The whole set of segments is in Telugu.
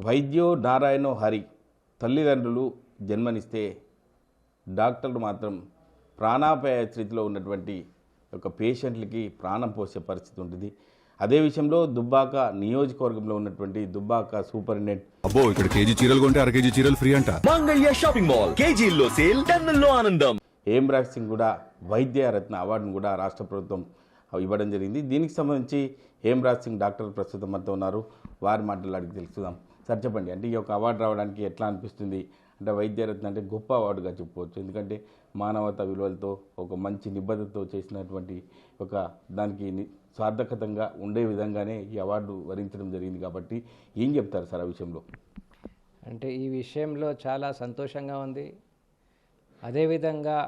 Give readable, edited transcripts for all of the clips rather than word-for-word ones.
వైద్యో నారాయణో హరి తల్లిదండ్రులు జన్మనిస్తే డాక్టర్లు మాత్రం ప్రాణాపాయ స్థితిలో ఉన్నటువంటి ఒక పేషెంట్లకి ప్రాణం పోసే పరిస్థితి ఉంటుంది. అదే విషయంలో దుబ్బాక నియోజకవర్గంలో ఉన్నటువంటి దుబ్బాక సూపరింటెండెంట్ అబ్బో ఇక్కడ కేజీ చీరలు కొంటే అర కేజీ చీరలు ఫ్రీ అంట. మంగళ్య షాపింగ్ మాల్ కేజీల్లో సేల్ టన్నుల్లో ఆనందం. హేమరాజ్ సింగ్ కూడా వైద్య రత్న అవార్డును కూడా రాష్ట్ర ప్రభుత్వం ఇవ్వడం జరిగింది. దీనికి సంబంధించి హేమరాజ్ సింగ్ డాక్టర్ ప్రస్తుతం మనతో ఉన్నారు. వారి మాటలు అడిగి తెలుసుకుందాం. సార్ చెప్పండి, అంటే ఈ యొక్క అవార్డు రావడానికి ఎట్లా అనిపిస్తుంది? అంటే వైద్యరత్న అంటే గొప్ప అవార్డుగా చెప్పుకోవచ్చు, ఎందుకంటే మానవతా విలువలతో ఒక మంచి నిబద్ధతతో చేసినటువంటి ఒక దానికి సార్థకతంగా ఉండే విధంగానే ఈ అవార్డు వరించడం జరిగింది. కాబట్టి ఏం చెప్తారు సార్ ఆ విషయంలో? అంటే ఈ విషయంలో చాలా సంతోషంగా ఉంది. అదేవిధంగా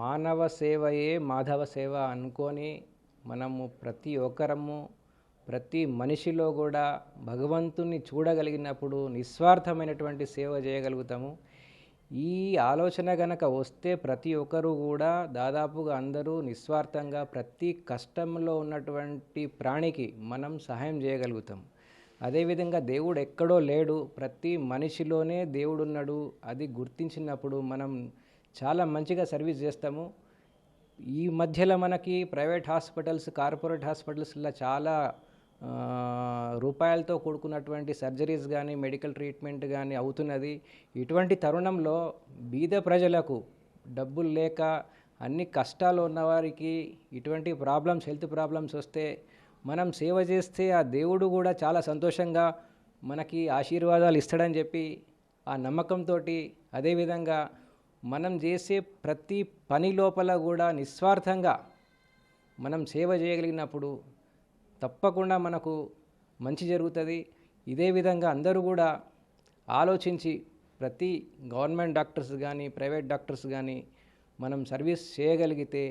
మానవ సేవయే మాధవ సేవ అనుకొని మనము ప్రతి ఒక్కరము ప్రతి మనిషిలో కూడా భగవంతుని చూడగలిగినప్పుడు నిస్వార్థమైనటువంటి సేవ చేయగలుగుతాము. ఈ ఆలోచన గనక వస్తే ప్రతి ఒక్కరు కూడా దాదాపుగా అందరూ నిస్వార్థంగా ప్రతి కష్టంలో ఉన్నటువంటి ప్రాణికి మనం సహాయం చేయగలుగుతాం. అదేవిధంగా దేవుడు ఎక్కడో లేడు, ప్రతి మనిషిలోనే దేవుడు ఉన్నాడు. అది గుర్తించినప్పుడు మనం చాలా మంచిగా సర్వీస్ చేస్తాము. ఈ మధ్యలో మనకి ప్రైవేట్ హాస్పిటల్స్, కార్పొరేట్ హాస్పిటల్స్లో చాలా రూపాయలతో కూడుకున్నటువంటి సర్జరీస్ కానీ మెడికల్ ట్రీట్మెంట్ కానీ అవుతున్నది. ఇటువంటి తరుణంలో బీద ప్రజలకు డబ్బులు లేక అన్ని కష్టాలు ఉన్నవారికి ఇటువంటి ప్రాబ్లమ్స్, హెల్త్ ప్రాబ్లమ్స్ వస్తే మనం సేవ చేస్తే ఆ దేవుడు కూడా చాలా సంతోషంగా మనకి ఆశీర్వాదాలు ఇస్తాడని చెప్పి ఆ నమ్మకంతో, అదేవిధంగా మనం చేసే ప్రతి పని లోపల కూడా నిస్వార్థంగా మనం సేవ చేయగలిగినప్పుడు తప్పకుండా మనకు మంచి జరుగుతుంది. ఇదే విధంగా అందరూ కూడా ఆలోచించి ప్రతి గవర్నమెంట్ డాక్టర్స్ కానీ ప్రైవేట్ డాక్టర్స్ కానీ మనం సర్వీస్ చేయగలిగితే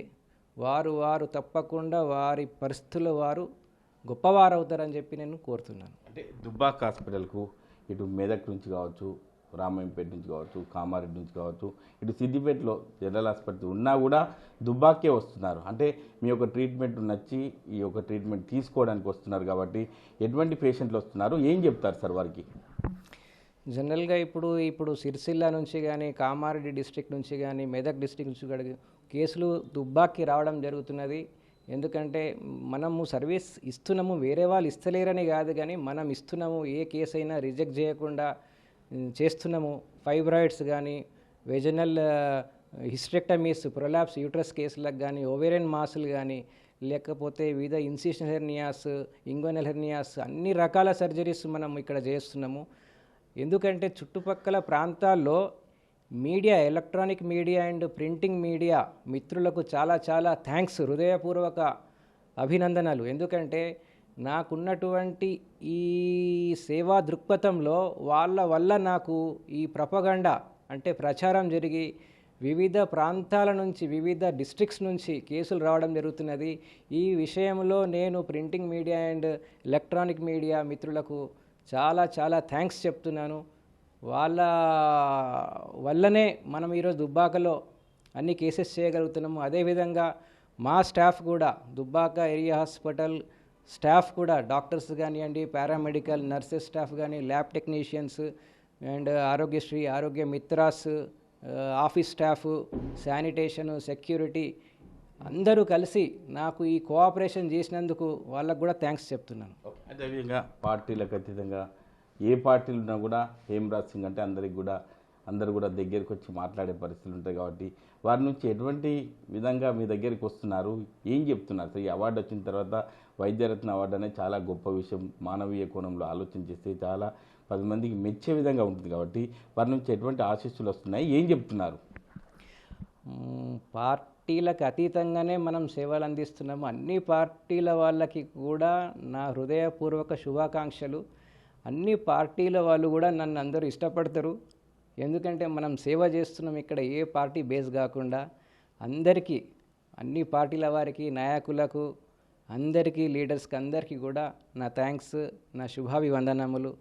వారు తప్పకుండా వారి పరిస్థితుల్లో వారు గొప్పవారు అవుతారని చెప్పి నేను కోరుతున్నాను. అంటే దుబ్బాక హాస్పిటల్కు ఇటు మెదక్ నుంచి కావచ్చు, రామాయంపేట నుంచి కావచ్చు, కామారెడ్డి నుంచి కావచ్చు, ఇటు సిద్దిపేటలో జనరల్ హాస్పిటల్ ఉన్నా కూడా దుబ్బాకే వస్తున్నారు. అంటే మీ యొక్క ట్రీట్మెంట్ నచ్చి ఈ యొక్క ట్రీట్మెంట్ తీసుకోవడానికి వస్తున్నారు. కాబట్టి ఎటువంటి పేషెంట్లు వస్తున్నారు, ఏం చెప్తారు సార్ వారికి? జనరల్గా ఇప్పుడు సిరిసిల్ల నుంచి కానీ, కామారెడ్డి డిస్ట్రిక్ట్ నుంచి కానీ, మెదక్ డిస్ట్రిక్ట్ నుంచి కానీ కేసులు దుబ్బాకి రావడం జరుగుతున్నది. ఎందుకంటే మనము సర్వీస్ ఇస్తున్నాము, వేరే వాళ్ళు ఇస్తలేరని కాదు, కానీ మనం ఇస్తున్నాము. ఏ కేసు అయినా రిజెక్ట్ చేయకుండా చేస్తున్నాము. ఫైబ్రాయిడ్స్ కానీ, వెజనల్ హిస్టెక్టమీస్, ప్రొలాప్స్ యూట్రస్ కేసులకు కానీ, ఓవేరియన్ మాసులు కానీ, లేకపోతే వివిధ ఇన్సిషన్ హెర్నియాస్, ఇంగ్వనల్ హెర్నియాస్, అన్ని రకాల సర్జరీస్ మనం ఇక్కడ చేస్తున్నాము. ఎందుకంటే చుట్టుపక్కల ప్రాంతాల్లో media, electronic media and printing media మిత్రులకు చాలా చాలా థ్యాంక్స్, హృదయపూర్వక అభినందనలు. ఎందుకంటే నాకున్నటువంటి ఈ సేవా దృక్పథంలో వాళ్ళ వల్ల నాకు ఈ ప్రపగండా అంటే ప్రచారం జరిగి వివిధ ప్రాంతాల నుంచి, వివిధ డిస్ట్రిక్ట్స్ నుంచి కేసులు రావడం జరుగుతున్నది. ఈ విషయంలో నేను printing media and electronic media మిత్రులకు చాలా చాలా థ్యాంక్స్ చెప్తున్నాను. వాళ్ళ వల్లనే మనం ఈరోజు దుబ్బాకలో అన్ని కేసెస్ చేయగలుగుతున్నాము. అదేవిధంగా మా స్టాఫ్ కూడా, దుబ్బాక ఏరియా హాస్పిటల్ స్టాఫ్ కూడా, డాక్టర్స్ కానివ్వండి, పారామెడికల్ నర్సెస్ స్టాఫ్ కానీ, ల్యాబ్ టెక్నీషియన్స్ అండ్ ఆరోగ్యశ్రీ, ఆరోగ్య మిత్రాస్, ఆఫీస్ స్టాఫ్, శానిటేషన్, సెక్యూరిటీ అందరూ కలిసి నాకు ఈ కోఆపరేషన్ చేసినందుకు వాళ్ళకు కూడా థ్యాంక్స్ చెప్తున్నాను. అదేవిధంగా పార్టీలకు అతీతంగా ఏ పార్టీలు ఉన్నా కూడా హేమరాజ్ సింగ్ అంటే అందరూ కూడా దగ్గరికి వచ్చి మాట్లాడే పరిస్థితులు ఉంటాయి. కాబట్టి వారి నుంచి ఎటువంటి విధంగా మీ దగ్గరికి వస్తున్నారు, ఏం చెప్తున్నారు సార్? ఈ అవార్డు వచ్చిన తర్వాత వైద్యరత్న అవార్డు అనేది చాలా గొప్ప విషయం. మానవీయ కోణంలో ఆలోచన చేస్తే చాలా 10 మందికి మెచ్చే విధంగా ఉంటుంది. కాబట్టి వారి నుంచి ఎటువంటి ఆశీస్సులు వస్తున్నాయి, ఏం చెప్తున్నారు? పార్టీలకు అతీతంగానే మనం సేవలు అందిస్తున్నాము. అన్ని పార్టీల వాళ్ళకి కూడా నా హృదయపూర్వక శుభాకాంక్షలు. అన్ని పార్టీల వాళ్ళు కూడా నన్ను అందరూ ఇష్టపడతారు. ఎందుకంటే మనం సేవ చేస్తున్నాం ఇక్కడ, ఏ పార్టీ బేస్ కాకుండా అందరికీ, అన్ని పార్టీల వారికి, నాయకులకు, అందరికీ, లీడర్స్కి అందరికీ కూడా నా థ్యాంక్స్, నా శుభాభివందనములు.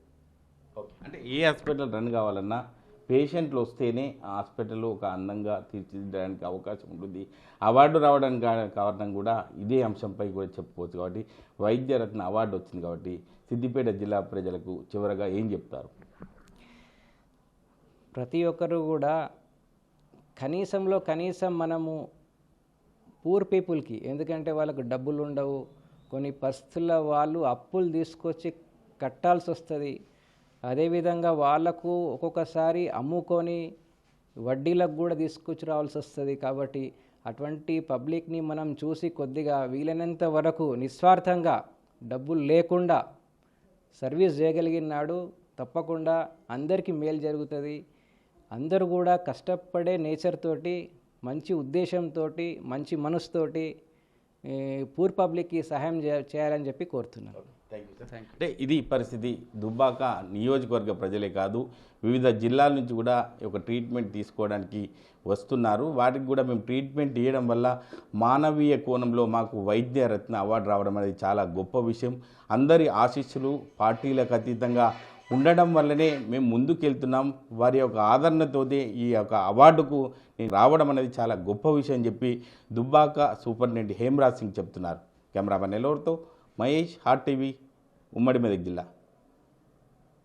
అంటే ఏ హాస్పిటల్ రన్ కావాలన్నా పేషెంట్లు వస్తేనే ఆ హాస్పిటల్లో ఒక అందంగా తీర్చిదిద్దడానికి అవకాశం ఉంటుంది. అవార్డు రావడానికి కారణం కూడా ఇదే అంశంపై కూడా చెప్పుకోవచ్చు. కాబట్టి వైద్యరత్న అవార్డు వచ్చింది. కాబట్టి సిద్దిపేట జిల్లా ప్రజలకు చివరగా ఏం చెప్తారు? ప్రతి ఒక్కరు కూడా కనీసంలో కనీసం మనము పూర్ పీపుల్కి, ఎందుకంటే వాళ్ళకు డబ్బులు ఉండవు, కొన్ని పరిస్థితుల్లో వాళ్ళు అప్పులు తీసుకొచ్చి కట్టాల్సి వస్తుంది. అదేవిధంగా వాళ్ళకు ఒక్కొక్కసారి అమ్ముకొని వడ్డీలకు కూడా తీసుకొచ్చి రావాల్సి వస్తుంది. కాబట్టి అటువంటి పబ్లిక్ని మనం చూసి కొద్దిగా వీలైనంత వరకు నిస్వార్థంగా డబ్బులు లేకుండా సర్వీస్ చేయగలిగినాడు తప్పకుండా అందరికీ మేలు జరుగుతుంది. అందరూ కూడా కష్టపడే నేచర్ తోటి, మంచి ఉద్దేశంతో, మంచి మనసుతోటి పూర్ పబ్లిక్కి సహాయం చేయాలని చెప్పి కోరుతున్నాను. అంటే ఇది పరిస్థితి. దుబ్బాక నియోజకవర్గ ప్రజలే కాదు, వివిధ జిల్లాల నుంచి కూడా ఒక ట్రీట్మెంట్ తీసుకోవడానికి వస్తున్నారు. వాటికి కూడా మేము ట్రీట్మెంట్ ఇవ్వడం వల్ల మానవీయ కోణంలో మాకు వైద్య రత్న అవార్డు రావడం అనేది చాలా గొప్ప విషయం. అందరి ఆశీస్సులు పార్టీలకు అతీతంగా ఉండడం వల్లనే మేము ముందుకెళ్తున్నాం. వారి యొక్క ఆదరణతోనే ఈ యొక్క అవార్డుకు నేను రావడం అనేది చాలా గొప్ప విషయం అని చెప్పి దుబ్బాక సూపరింటెండెంట్ హేమరాజ్ సింగ్ చెప్తున్నారు. కెమెరామెన్ నెల్లూరుతో మహేష్, హాట్ టీవీ, ఉమ్మడి మెదక్ జిల్లా.